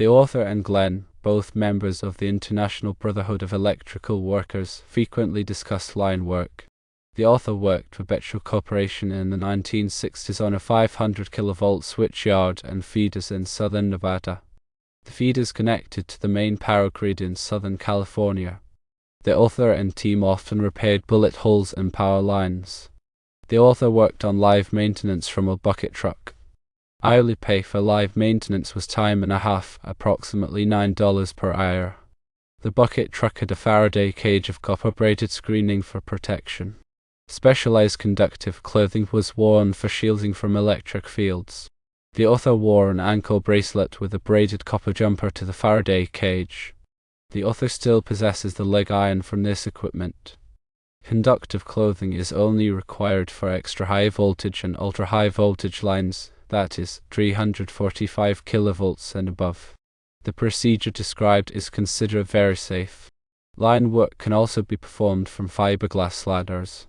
The author and Glenn, both members of the International Brotherhood of Electrical Workers, frequently discussed line work. The author worked for Bechtel Corporation in the 1960s on a 500 kilovolt switch yard and feeders in southern Nevada. The feeders connected to the main power grid in Southern California. The author and team often repaired bullet holes in power lines. The author worked on live maintenance from a bucket truck. Hourly pay for live maintenance was time and a half, approximately $9 per hour. The bucket truck had a Faraday cage of copper-braided screening for protection. Specialized conductive clothing was worn for shielding from electric fields. The author wore an ankle bracelet with a braided copper jumper to the Faraday cage. The author still possesses the leg iron from this equipment. Conductive clothing is only required for extra high voltage and ultra high voltage lines, that is, 345 kilovolts and above. The procedure described is considered very safe. Line work can also be performed from fiberglass ladders.